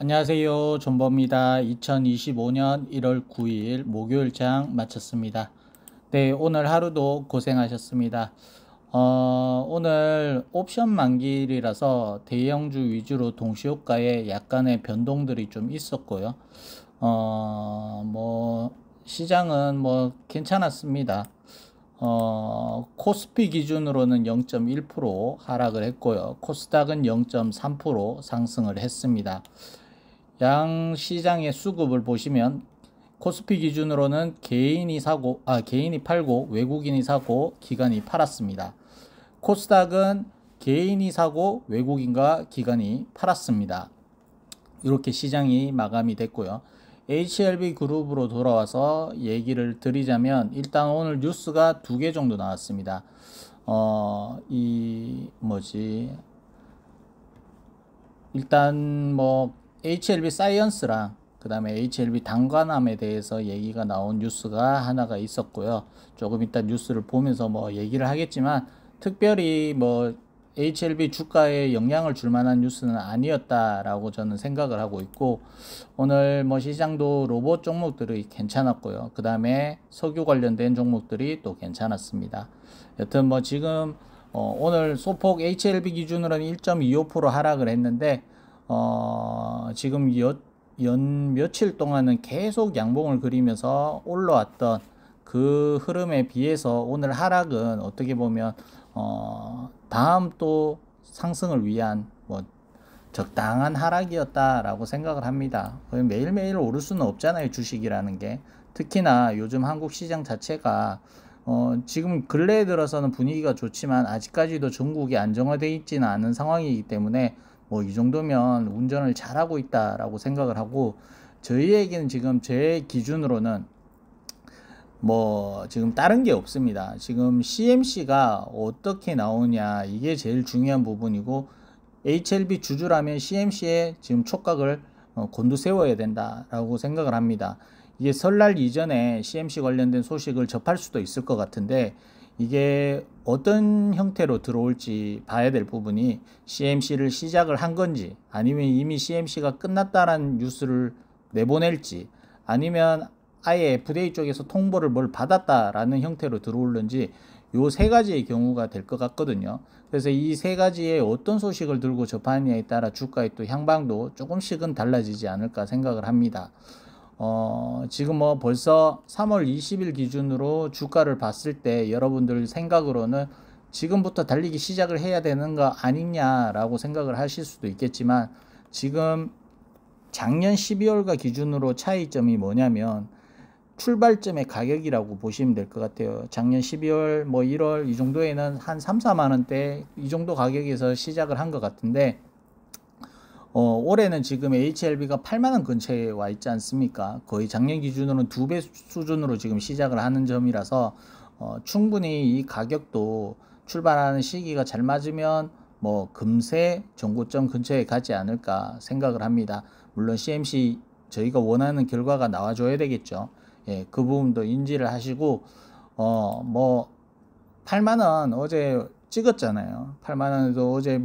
안녕하세요. 존버입니다. 2025년 1월 9일 목요일 장 마쳤습니다. 네, 오늘 하루도 고생하셨습니다. 오늘 옵션 만기일이라서 대형주 위주로 동시효과에 약간의 변동들이 좀 있었고요. 시장은 괜찮았습니다. 코스피 기준으로는 0.1% 하락을 했고요. 코스닥은 0.3% 상승을 했습니다. 양 시장의 수급을 보시면 코스피 기준으로는 개인이 팔고 외국인이 사고 기관이 팔았습니다. 코스닥은 개인이 사고 외국인과 기관이 팔았습니다. 이렇게 시장이 마감이 됐고요. HLB 그룹으로 돌아와서 얘기를 드리자면 일단 오늘 뉴스가 2개 정도 나왔습니다. 일단 HLB 사이언스랑 그 다음에 HLB 단관암에 대해서 얘기가 나온 뉴스가 하나가 있었고요. 조금 이따 뉴스를 보면서 얘기를 하겠지만 특별히 HLB 주가에 영향을 줄 만한 뉴스는 아니었다라고 저는 생각을 하고 있고, 오늘 시장도 로봇 종목들이 괜찮았고요. 그 다음에 석유 관련된 종목들이 또 괜찮았습니다. 여튼 지금 오늘 소폭 HLB 기준으로는 1.25% 하락을 했는데 지금 며칠 동안은 계속 양봉을 그리면서 올라왔던 그 흐름에 비해서 오늘 하락은 어떻게 보면 다음 또 상승을 위한 적당한 하락이었다라고 생각을 합니다. 매일매일 오를 수는 없잖아요, 주식이라는 게. 특히나 요즘 한국 시장 자체가 지금 근래에 들어서는 분위기가 좋지만 아직까지도 전국이 안정화되어 있지는 않은 상황이기 때문에 이 정도면 운전을 잘하고 있다라고 생각을 하고, 저희에게는 지금 제 기준으로는 지금 다른 게 없습니다. 지금 CMC가 어떻게 나오냐, 이게 제일 중요한 부분이고, HLB 주주라면 CMC에 지금 촉각을 곤두세워야 된다라고 생각을 합니다. 이게 설날 이전에 CMC 관련된 소식을 접할 수도 있을 것 같은데, 이게 어떤 형태로 들어올지 봐야 될 부분이, CMC를 시작을 한 건지, 아니면 이미 CMC가 끝났다라는 뉴스를 내보낼지, 아니면 아예 FDA 쪽에서 통보를 받았다라는 형태로 들어올는지, 요 세 가지의 경우가 될 것 같거든요. 그래서 이 세 가지의 어떤 소식을 들고 접하느냐에 따라 주가의 또 향방도 조금씩은 달라지지 않을까 생각을 합니다. 지금 벌써 3월 20일 기준으로 주가를 봤을 때 여러분들 생각으로는 지금부터 달리기 시작을 해야 되는 거 아니냐라고 생각을 하실 수도 있겠지만, 지금 작년 12월과 기준으로 차이점이 뭐냐면 출발점의 가격이라고 보시면 될 것 같아요. 작년 12월, 1월 이 정도에는 한 3, 4만 원대 이 정도 가격에서 시작을 한 것 같은데, 올해는 지금 HLB가 8만 원 근처에 와 있지 않습니까? 거의 작년 기준으로는 2배 수준으로 지금 시작을 하는 점이라서 충분히 이 가격도 출발하는 시기가 잘 맞으면 금세 정고점 근처에 가지 않을까 생각을 합니다. 물론 CMC 저희가 원하는 결과가 나와줘야 되겠죠. 예, 그 부분도 인지를 하시고, 8만원 어제 찍었잖아요. 8만원에도 어제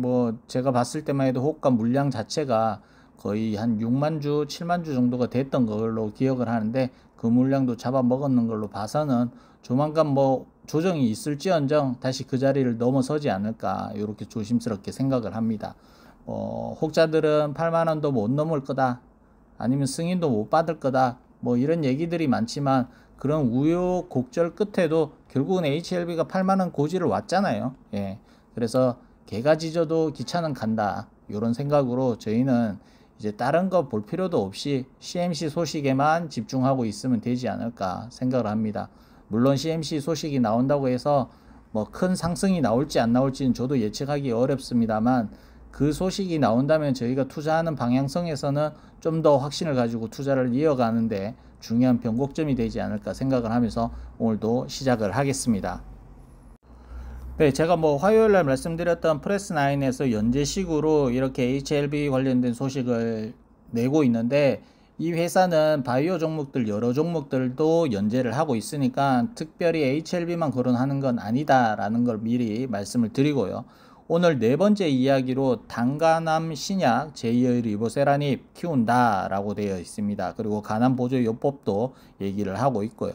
제가 봤을 때만 해도 호가 물량 자체가 거의 한 6만주, 7만주 정도가 됐던 걸로 기억을 하는데, 그 물량도 잡아먹었는 걸로 봐서는 조만간 조정이 있을지언정 다시 그 자리를 넘어서지 않을까, 이렇게 조심스럽게 생각을 합니다. 혹자들은 8만원도 못 넘을 거다, 아니면 승인도 못 받을 거다, 이런 얘기들이 많지만, 그런 우여곡절 끝에도 결국은 HLB가 8만원 고지를 왔잖아요. 예. 그래서 개가 짖어도 기차는 간다, 이런 생각으로 저희는 이제 다른 거 볼 필요도 없이 CMC 소식에만 집중하고 있으면 되지 않을까 생각을 합니다. 물론 CMC 소식이 나온다고 해서 큰 상승이 나올지 안 나올지는 저도 예측하기 어렵습니다만, 그 소식이 나온다면 저희가 투자하는 방향성에서는 좀 더 확신을 가지고 투자를 이어가는데 중요한 변곡점이 되지 않을까 생각을 하면서 오늘도 시작을 하겠습니다. 네, 제가 화요일날 말씀드렸던 프레스9에서 연재식으로 이렇게 HLB 관련된 소식을 내고 있는데, 이 회사는 바이오 종목들 여러 종목들도 연재를 하고 있으니까 특별히 HLB만 거론하는 건 아니다라는 걸 미리 말씀을 드리고요. 오늘 네 번째 이야기로 단간암 신약 제2의 리보세라닙 키운다 라고 되어 있습니다. 그리고 간암 보조 요법도 얘기를 하고 있고요.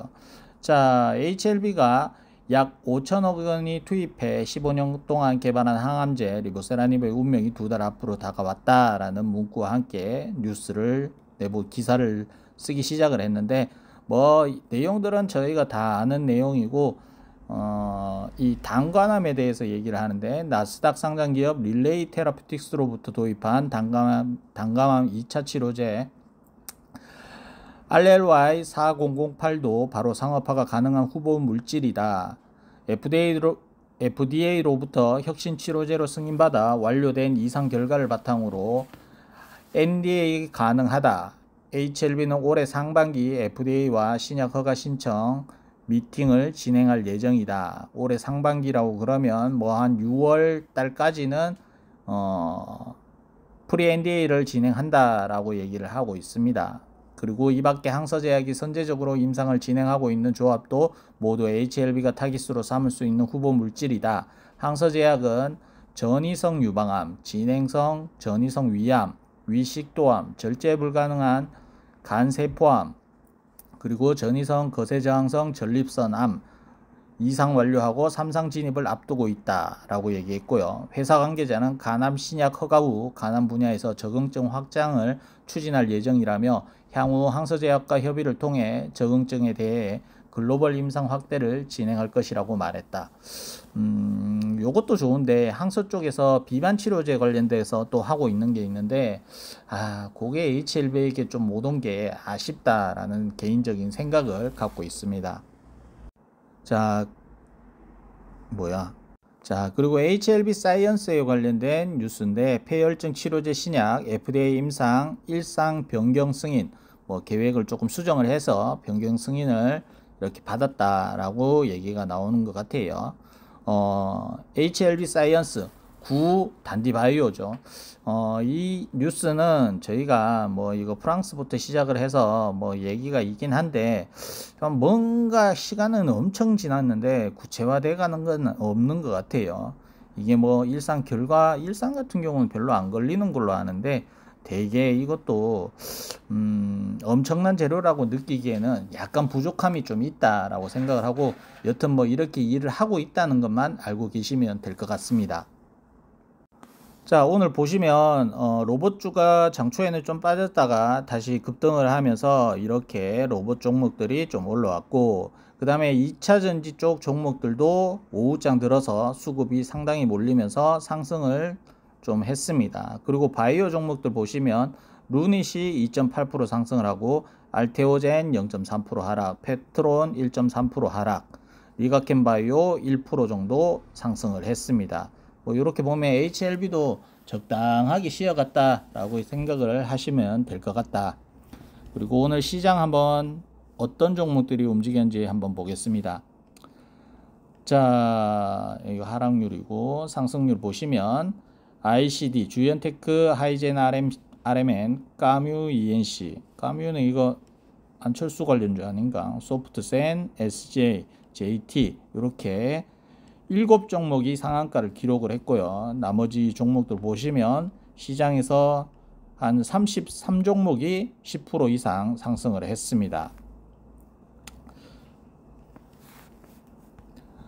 자, HLB가 약 5천억 원이 투입해 15년 동안 개발한 항암제 리보세라닙의 운명이 두 달 앞으로 다가왔다라는 문구와 함께 뉴스를 내부 기사를 쓰기 시작을 했는데, 뭐 내용들은 저희가 다 아는 내용이고, 이 단간암에 대해서 얘기를 하는데, 나스닥 상장 기업 릴레이 테라피틱스로부터 도입한 단감암 2차 치료제 RLY4008도 바로 상업화가 가능한 후보 물질이다. FDA로부터 혁신 치료제로 승인받아 완료된 이상 결과를 바탕으로 NDA 가능하다. HLB는 올해 상반기 FDA와 신약 허가 신청 미팅을 진행할 예정이다. 올해 상반기라고 그러면 뭐 한 6월 달까지는 프리 NDA를 진행한다라고 얘기를 하고 있습니다. 그리고 이 밖에 항서제약이 선제적으로 임상을 진행하고 있는 조합도 모두 HLB가 타깃으로 삼을 수 있는 후보 물질이다. 항서제약은 전이성 유방암, 진행성 전이성 위암, 위식도암, 절제 불가능한 간세포암, 그리고 전이성 거세저항성 전립선암 이상 완료하고 3상 진입을 앞두고 있다라고 얘기했고요. 회사 관계자는 간암 신약 허가 후 간암 분야에서 적응증 확장을 추진할 예정이라며 향후 항서제약과 협의를 통해 적응증에 대해 글로벌 임상 확대를 진행할 것이라고 말했다. 요것도 좋은데 항서 쪽에서 비만 치료제 관련돼서 또 하고 있는 게 있는데, 그게 HLB에게 좀 못 온 게 아쉽다라는 개인적인 생각을 갖고 있습니다. 자, 그리고 HLB 사이언스에 관련된 뉴스인데, 폐혈증 치료제 신약 FDA 임상 1상 변경 승인, 뭐 계획을 조금 수정을 해서 변경 승인을 이렇게 받았다라고 얘기가 나오는 것 같아요. HLB 사이언스 구 단디바이오죠. 이 뉴스는 저희가 뭐 이거 프랑스부터 시작을 해서 뭐 얘기가 있긴 한데, 뭔가 시간은 엄청 지났는데 구체화돼 가는 건 없는 것 같아요. 이게 뭐 일상 같은 경우는 별로 안 걸리는 걸로 아는데, 되게 이것도 엄청난 재료라고 느끼기에는 약간 부족함이 좀 있다라고 생각을 하고, 여튼 뭐 이렇게 일을 하고 있다는 것만 알고 계시면 될 것 같습니다. 자, 오늘 보시면 로봇주가 장초에는 좀 빠졌다가 다시 급등을 하면서 이렇게 로봇 종목들이 좀 올라왔고, 그 다음에 2차전지 쪽 종목들도 오후장 들어서 수급이 상당히 몰리면서 상승을 좀 했습니다. 그리고 바이오 종목들 보시면 루닛이 2.8% 상승을 하고, 알테오젠 0.3% 하락, 페트론 1.3% 하락, 리가켄바이오 1% 정도 상승을 했습니다. 뭐 이렇게 보면 HLB도 적당하게 쉬어갔다 라고 생각을 하시면 될 것 같다. 그리고 오늘 시장 한번 어떤 종목들이 움직였는지 한번 보겠습니다. 자, 이거 하락률이고 상승률 보시면 ICD, 주연테크, 하이젠 RMN, 까뮤 ENC, 까뮤는 이거 안철수 관련주 아닌가, 소프트센, SJ, JT 이렇게 7종목이 상한가를 기록을 했고요. 나머지 종목들 보시면 시장에서 한 33종목이 10% 이상 상승을 했습니다.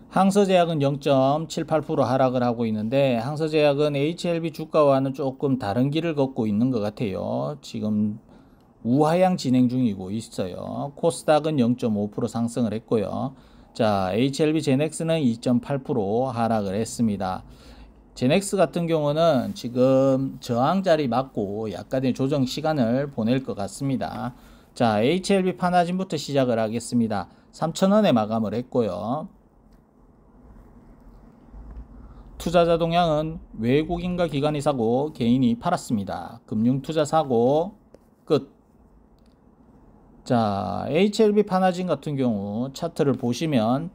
항서제약은 0.78% 하락을 하고 있는데, 항서제약은 HLB 주가와는 조금 다른 길을 걷고 있는 것 같아요. 지금 우하향 진행 중이고 있어요. 코스닥은 0.5% 상승을 했고요. 자, HLB 제넥스는 2.8% 하락을 했습니다. 제넥스 같은 경우는 지금 저항 자리 맞고 약간의 조정 시간을 보낼 것 같습니다. 자, HLB 파나진부터 시작을 하겠습니다. 3,000원에 마감을 했고요. 투자자 동향은 외국인과 기관이 사고 개인이 팔았습니다. 금융투자 사고 끝. 자, HLB 파나진 같은 경우 차트를 보시면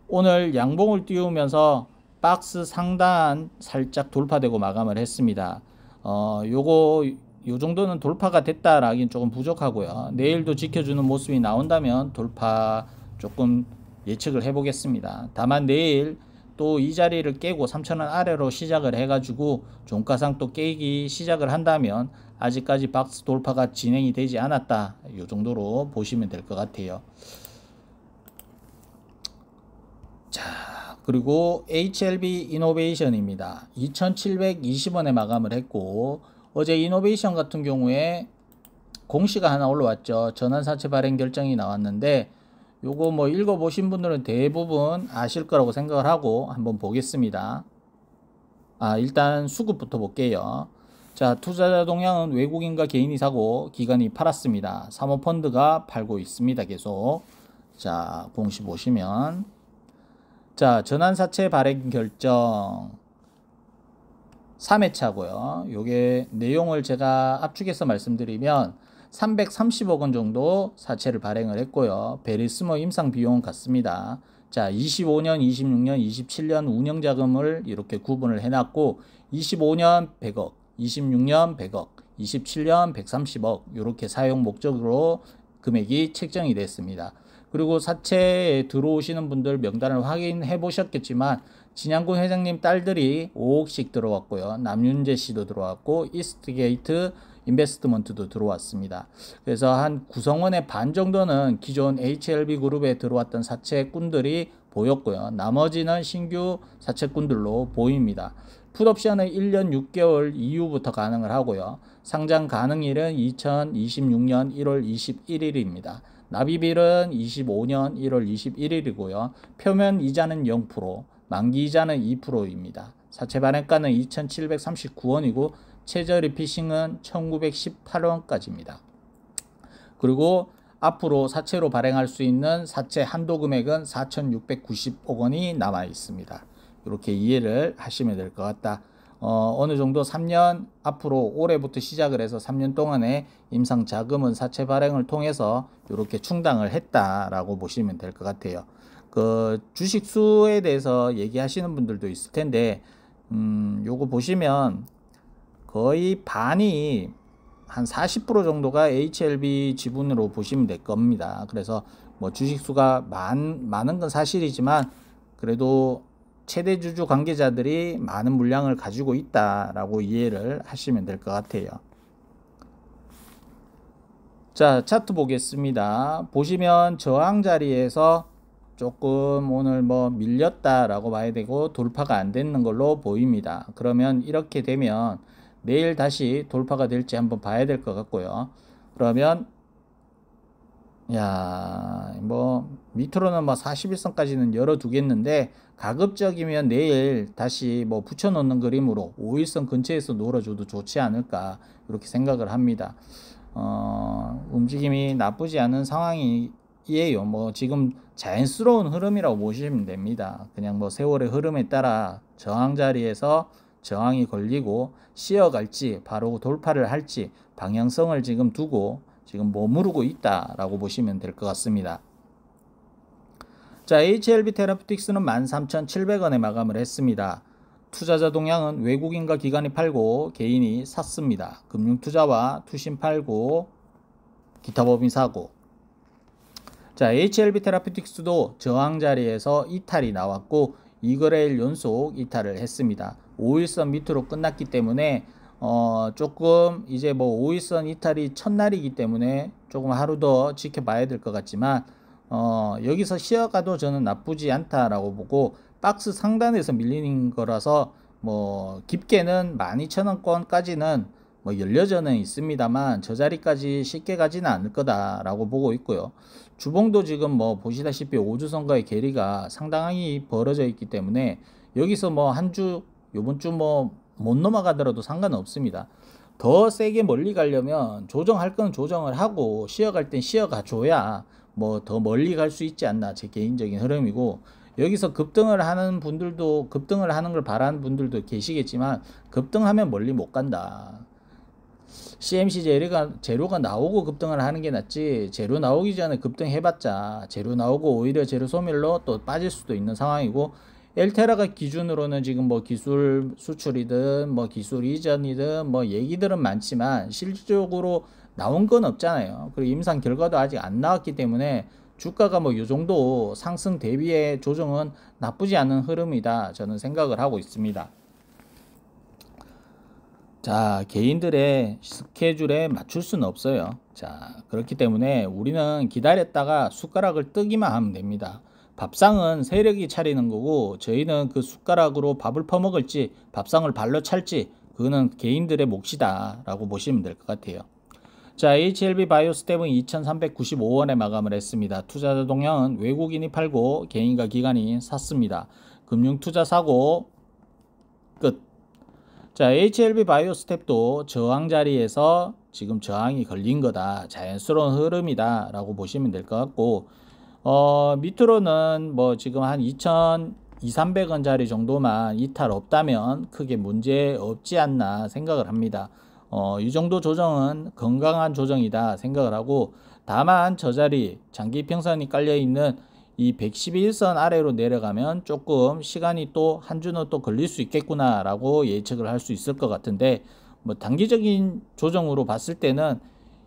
오늘 양봉을 띄우면서 박스 상단 살짝 돌파되고 마감을 했습니다. 요 정도는 돌파가 됐다라기는 조금 부족하고요. 내일도 지켜주는 모습이 나온다면 돌파 조금 예측을 해보겠습니다. 다만 내일 또 이 자리를 깨고 3,000원 아래로 시작을 해가지고 종가상 또 깨기 시작을 한다면 아직까지 박스 돌파가 진행이 되지 않았다, 이 정도로 보시면 될 것 같아요. 자, 그리고 HLB 이노베이션입니다. 2,720원에 마감을 했고, 어제 이노베이션 같은 경우에 공시가 하나 올라왔죠. 전환사채 발행 결정이 나왔는데, 요거 뭐 읽어보신 분들은 대부분 아실 거라고 생각을 하고 한번 보겠습니다. 일단 수급부터 볼게요. 자, 투자자 동향은 외국인과 개인이 사고 기관이 팔았습니다. 사모펀드가 팔고 있습니다. 계속. 자, 공시 보시면, 자, 전환사채 발행 결정 3회차고요. 요게 내용을 제가 압축해서 말씀드리면 330억 원 정도 사채를 발행을 했고요. 베리스모 임상 비용은 같습니다. 자, 25년, 26년, 27년 운영자금을 이렇게 구분을 해놨고, 25년 100억, 26년 100억, 27년 130억 이렇게 사용 목적으로 금액이 책정이 됐습니다. 그리고 사채에 들어오시는 분들 명단을 확인해 보셨겠지만 진양군 회장님 딸들이 5억씩 들어왔고요. 남윤재 씨도 들어왔고 이스트게이트 인베스트먼트도 들어왔습니다. 그래서 한 구성원의 반 정도는 기존 HLB 그룹에 들어왔던 사채꾼들이 보였고요. 나머지는 신규 사채꾼들로 보입니다. 풋옵션은 1년 6개월 이후부터 가능을 하고요. 상장 가능일은 2026년 1월 21일입니다. 납입일은 25년 1월 21일이고요. 표면 이자는 0%, 만기 이자는 2%입니다. 사채 발행가는 2,739원이고 최저리 피싱은 1,918원까지입니다. 그리고 앞으로 사채로 발행할 수 있는 사채 한도 금액은 4,690억 원이 남아 있습니다. 이렇게 이해를 하시면 될 것 같다. 어느 정도 3년 앞으로 올해부터 시작을 해서 3년 동안의 임상 자금은 사채 발행을 통해서 이렇게 충당을 했다라고 보시면 될 것 같아요. 그 주식 수에 대해서 얘기하시는 분들도 있을 텐데, 요거 보시면 거의 반이 한 40% 정도가 HLB 지분으로 보시면 될 겁니다. 그래서 뭐 주식 수가 많은 건 사실이지만 그래도 최대 주주 관계자들이 많은 물량을 가지고 있다라고 이해를 하시면 될 것 같아요. 자, 차트 보겠습니다. 보시면 저항 자리에서 조금 오늘 뭐 밀렸다라고 봐야 되고 돌파가 안 되는 걸로 보입니다. 그러면 이렇게 되면 내일 다시 돌파가 될지 한번 봐야 될 것 같고요. 그러면 뭐 밑으로는 뭐 41선까지는 열어두겠는데 가급적이면 내일 다시 뭐 붙여놓는 그림으로 5일선 근처에서 놀아줘도 좋지 않을까 이렇게 생각을 합니다. 움직임이 나쁘지 않은 상황이에요. 뭐 지금 자연스러운 흐름이라고 보시면 됩니다. 그냥 뭐 세월의 흐름에 따라 저항 자리에서 저항이 걸리고 쉬어갈지 바로 돌파를 할지 방향성을 지금 두고 지금 머무르고 있다라고 보시면 될 것 같습니다. 자, HLB 테라퓨틱스는 13,700원에 마감을 했습니다. 투자자 동향은 외국인과 기관이 팔고 개인이 샀습니다. 금융투자와 투신 팔고 기타 법인 사고. 자, HLB 테라퓨틱스도 저항 자리에서 이탈이 나왔고 2거래일 연속 이탈을 했습니다. 5일선 밑으로 끝났기 때문에 조금 이제 뭐 5일선 이탈이 첫날이기 때문에 조금 하루 더 지켜봐야 될 것 같지만 여기서 쉬어가도 저는 나쁘지 않다라고 보고 박스 상단에서 밀리는 거라서 뭐 깊게는 12,000원권까지는 뭐 열려져는 있습니다만 저 자리까지 쉽게 가지는 않을 거다라고 보고 있고요. 주봉도 지금 뭐 보시다시피 5주선과의 괴리가 상당히 벌어져 있기 때문에 여기서 뭐 한 주 요번 주 뭐 못 넘어가더라도 상관은 없습니다. 더 세게 멀리 가려면 조정할 건 조정을 하고 쉬어갈 땐 쉬어가 줘야 뭐 더 멀리 갈 수 있지 않나, 제 개인적인 흐름이고, 여기서 급등을 하는 분들도, 급등을 하는 걸 바라는 분들도 계시겠지만 급등하면 멀리 못 간다. CMC 재료가 나오고 급등을 하는 게 낫지, 재료 나오기 전에 급등해봤자 재료 나오고 오히려 재료 소멸로 또 빠질 수도 있는 상황이고, 엘테라가 기준으로는 지금 뭐 기술 수출이든 뭐 기술 이전이든 뭐 얘기들은 많지만 실질적으로 나온 건 없잖아요. 그리고 임상 결과도 아직 안 나왔기 때문에 주가가 뭐 이 정도 상승 대비의 조정은 나쁘지 않은 흐름이다 저는 생각을 하고 있습니다. 자, 개인들의 스케줄에 맞출 수는 없어요. 자, 그렇기 때문에 우리는 기다렸다가 숟가락을 뜨기만 하면 됩니다. 밥상은 세력이 차리는 거고 저희는 그 숟가락으로 밥을 퍼먹을지 밥상을 발로 찰지 그거는 개인들의 몫이다 라고 보시면 될 것 같아요. 자, HLB 바이오스텝은 2395원에 마감을 했습니다. 투자자 동향은 외국인이 팔고 개인과 기관이 샀습니다. 금융투자 사고 끝. 자, HLB 바이오스텝도 저항 자리에서 지금 저항이 걸린 거다. 자연스러운 흐름이다 라고 보시면 될 것 같고 밑으로는 뭐 지금 한 2,200~300원 자리 정도만 이탈 없다면 크게 문제 없지 않나 생각을 합니다. 이 정도 조정은 건강한 조정이다 생각을 하고 다만 저 자리 장기 평선이 깔려 있는 이 111선 아래로 내려가면 조금 시간이 또 한 주는 또 걸릴 수 있겠구나 라고 예측을 할 수 있을 것 같은데 뭐 단기적인 조정으로 봤을 때는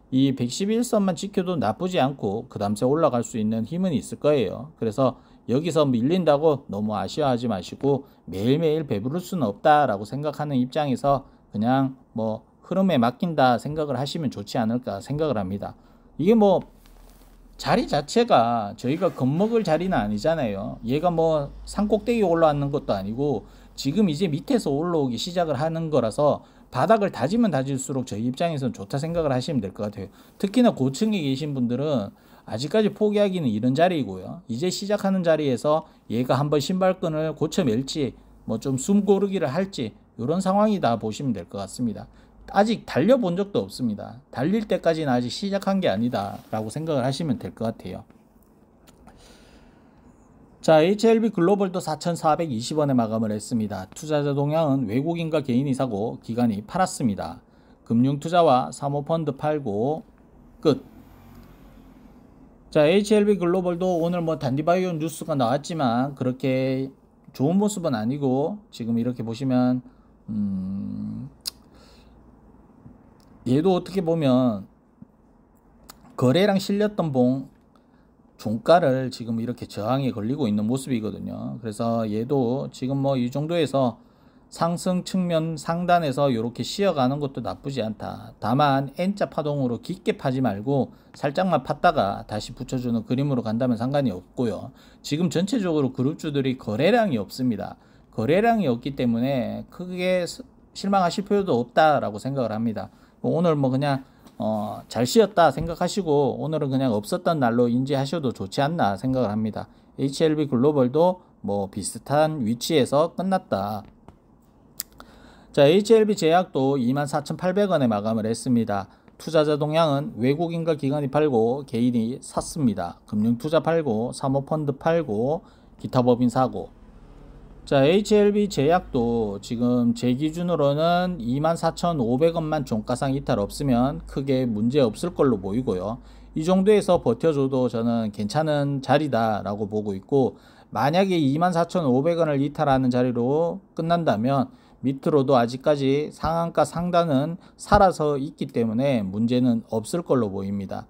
이 111선만 지켜도 나쁘지 않고 그 다음에 올라갈 수 있는 힘은 있을 거예요. 그래서 여기서 밀린다고 너무 아쉬워하지 마시고 매일매일 배부를 수는 없다라고 생각하는 입장에서 그냥 뭐 흐름에 맡긴다 생각을 하시면 좋지 않을까 생각을 합니다. 이게 뭐 자리 자체가 저희가 겁먹을 자리는 아니잖아요. 얘가 뭐 산꼭대기에 올라왔는 것도 아니고 지금 이제 밑에서 올라오기 시작을 하는 거라서 바닥을 다지면 다질수록 저희 입장에서는 좋다 생각을 하시면 될 것 같아요. 특히나 고층에 계신 분들은 아직까지 포기하기는 이런 자리이고요. 이제 시작하는 자리에서 얘가 한번 신발끈을 고쳐맬지 뭐 좀 숨 고르기를 할지 이런 상황이다 보시면 될 것 같습니다. 아직 달려본 적도 없습니다. 달릴 때까지는 아직 시작한 게 아니다 라고 생각을 하시면 될 것 같아요. 자, HLB 글로벌도 4,420원에 마감을 했습니다. 투자자 동향은 외국인과 개인이 사고 기관이 팔았습니다. 금융투자와 사모펀드 팔고 끝. 자, HLB 글로벌도 오늘 뭐 단디바이오 뉴스가 나왔지만 그렇게 좋은 모습은 아니고 지금 이렇게 보시면 얘도 어떻게 보면 거래량 실렸던 종가를 지금 이렇게 저항에 걸리고 있는 모습이거든요. 그래서 얘도 지금 뭐 이 정도에서 상승 측면 상단에서 이렇게 쉬어가는 것도 나쁘지 않다. 다만 N자 파동으로 깊게 파지 말고 살짝만 팠다가 다시 붙여주는 그림으로 간다면 상관이 없고요. 지금 전체적으로 그룹주들이 거래량이 없습니다. 거래량이 없기 때문에 크게 실망하실 필요도 없다라고 생각을 합니다. 오늘 뭐 그냥 잘 쉬었다 생각하시고 오늘은 그냥 없었던 날로 인지하셔도 좋지 않나 생각을 합니다. HLB 글로벌도 뭐 비슷한 위치에서 끝났다. 자, HLB 제약도 24,800원에 마감을 했습니다. 투자자 동향은 외국인과 기관이 팔고 개인이 샀습니다. 금융투자 팔고 사모펀드 팔고 기타 법인 사고. 자, HLB 제약도 지금 제 기준으로는 24,500원만 종가상 이탈 없으면 크게 문제 없을 걸로 보이고요. 이 정도에서 버텨줘도 저는 괜찮은 자리다 라고 보고 있고 만약에 24,500원을 이탈하는 자리로 끝난다면 밑으로도 아직까지 상한가 상단은 살아서 있기 때문에 문제는 없을 걸로 보입니다.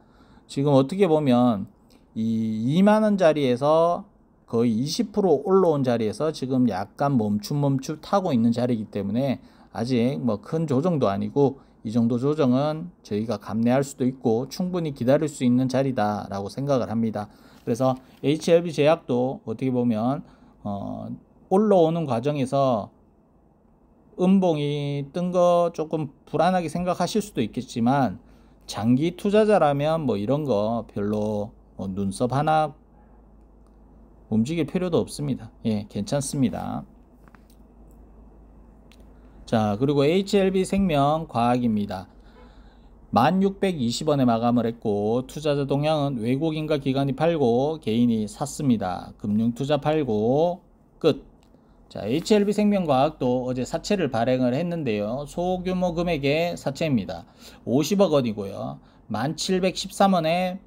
지금 어떻게 보면 이 2만원 자리에서 거의 20% 올라온 자리에서 지금 약간 멈춤 타고 있는 자리이기 때문에 아직 뭐 큰 조정도 아니고 이 정도 조정은 저희가 감내할 수도 있고 충분히 기다릴 수 있는 자리다 라고 생각을 합니다. 그래서 HLB 제약도 어떻게 보면 올라오는 과정에서 음봉이 뜬 거 조금 불안하게 생각하실 수도 있겠지만 장기 투자자라면 뭐 이런 거 별로 눈썹 하나 움직일 필요도 없습니다. 예, 괜찮습니다. 자, 그리고 HLB 생명 과학입니다. 1620원에 마감을 했고 투자자 동향은 외국인과 기관이 팔고 개인이 샀습니다. 금융투자 팔고 끝. 자, HLB 생명과학도 어제 사채를 발행을 했는데요. 소규모 금액의 사채입니다. 50억 원이고요. 1713원에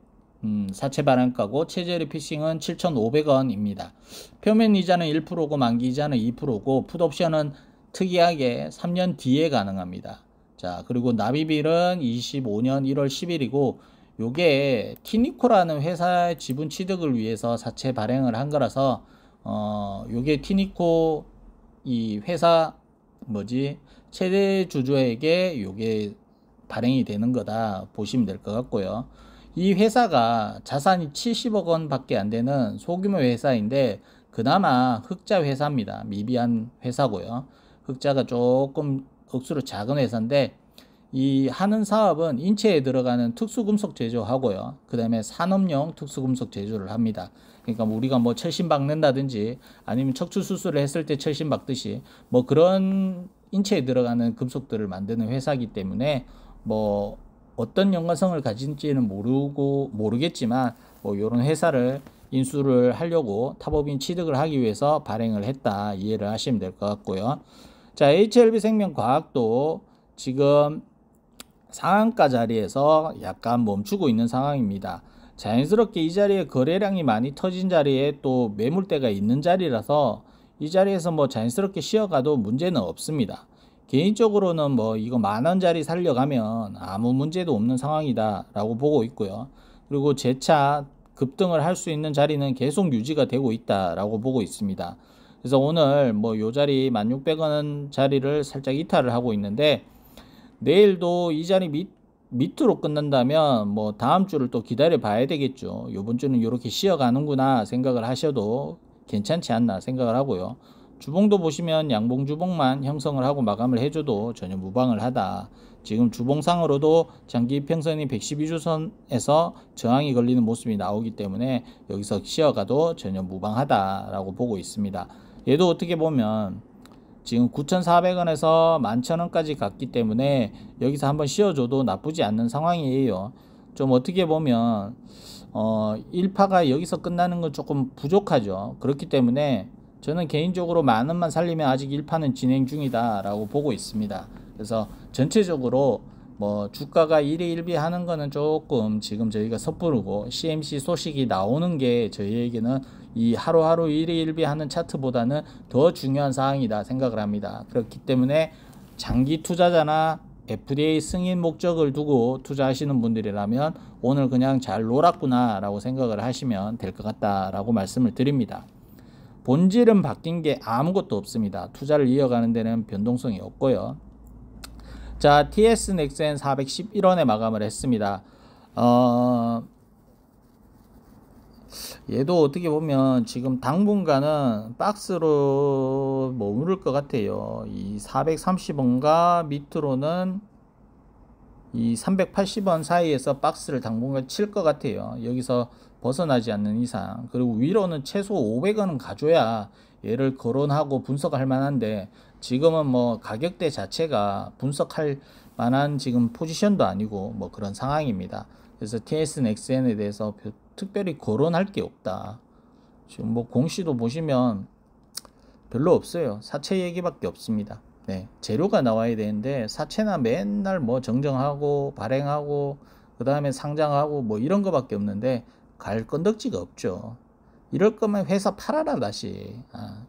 사채 발행가고 최저리 피싱은 7,500원입니다. 표면 이자는 1%고 만기 이자는 2%고 풋옵션은 특이하게 3년 뒤에 가능합니다. 자, 그리고 납입일은 25년 1월 10일이고 요게 티니코라는 회사의 지분 취득을 위해서 사채 발행을 한 거라서 요게 티니코 이 회사 최대 주주에게 요게 발행이 되는 거다 보시면 될 것 같고요. 이 회사가 자산이 70억 원 밖에 안 되는 소규모 회사인데 그나마 흑자 회사입니다. 미비한 회사고요. 흑자가 조금 억수로 작은 회사인데 이 하는 사업은 인체에 들어가는 특수금속 제조하고요. 그 다음에 산업용 특수금속 제조를 합니다. 그러니까 우리가 뭐 철심 박는다든지 아니면 척추 수술을 했을 때 철심 박듯이 뭐 그런 인체에 들어가는 금속들을 만드는 회사이기 때문에 뭐 어떤 연관성을 가진지는 모르겠지만 뭐 이런 회사를 인수를 하려고 타법인 취득을 하기 위해서 발행을 했다 이해를 하시면 될 것 같고요. 자, HLB생명과학도 지금 상한가 자리에서 약간 멈추고 있는 상황입니다. 자연스럽게 이 자리에 거래량이 많이 터진 자리에 또 매물대가 있는 자리라서 이 자리에서 뭐 자연스럽게 쉬어가도 문제는 없습니다. 개인적으로는 뭐 이거 10,000원짜리 살려가면 아무 문제도 없는 상황이다 라고 보고 있고요. 그리고 재차 급등을 할 수 있는 자리는 계속 유지가 되고 있다 라고 보고 있습니다. 그래서 오늘 뭐 요 자리 1,600원 자리를 살짝 이탈을 하고 있는데 내일도 이 자리 밑으로 끝난다면 뭐 다음 주를 또 기다려 봐야 되겠죠. 요번 주는 이렇게 쉬어가는구나 생각을 하셔도 괜찮지 않나 생각을 하고요. 주봉도 보시면 양봉 주봉만 형성을 하고 마감을 해줘도 전혀 무방을 하다. 지금 주봉상으로도 장기 이평선이 112주선에서 저항이 걸리는 모습이 나오기 때문에 여기서 쉬어가도 전혀 무방하다라고 보고 있습니다. 얘도 어떻게 보면 지금 9,400원에서 11,000원까지 갔기 때문에 여기서 한번 쉬어줘도 나쁘지 않는 상황이에요. 좀 어떻게 보면 1파가 여기서 끝나는 건 조금 부족하죠. 그렇기 때문에 저는 개인적으로 10,000원만 살리면 아직 1파는 진행 중이다 라고 보고 있습니다. 그래서 전체적으로 뭐 주가가 1위 1비 하는 거는 조금 지금 저희가 섣부르고 CMC 소식이 나오는 게 저희에게는 이 하루하루 1위 1비 하는 차트보다는 더 중요한 사항이다 생각을 합니다. 그렇기 때문에 장기 투자자나 FDA 승인 목적을 두고 투자하시는 분들이라면 오늘 그냥 잘 놀았구나 라고 생각을 하시면 될 것 같다 라고 말씀을 드립니다. 본질은 바뀐 게 아무것도 없습니다. 투자를 이어가는 데는 변동성이 없고요. 자, TS넥센 411원에 마감을 했습니다. 얘도 어떻게 보면 지금 당분간은 박스로 머무를 것 같아요. 이 430원과 밑으로는 이 380원 사이에서 박스를 당분간 칠 것 같아요. 여기서 벗어나지 않는 이상. 그리고 위로는 최소 500원은 가줘야 얘를 거론하고 분석할 만한데 지금은 뭐 가격대 자체가 분석할 만한 지금 포지션도 아니고 뭐 그런 상황입니다. 그래서 TS넥센에 대해서 특별히 거론할 게 없다. 지금 뭐 공시도 보시면 별로 없어요. 사채 얘기밖에 없습니다. 네, 재료가 나와야 되는데 사채나 맨날 뭐 정정하고 발행하고 그 다음에 상장하고 뭐 이런 거밖에 없는데 갈 건덕지가 없죠. 이럴 거면 회사 팔아라 다시.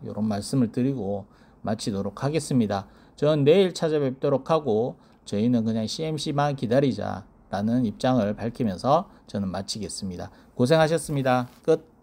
이런 말씀을 드리고 마치도록 하겠습니다. 전 내일 찾아뵙도록 하고 저희는 그냥 CMC만 기다리자 라는 입장을 밝히면서 저는 마치겠습니다. 고생하셨습니다. 끝.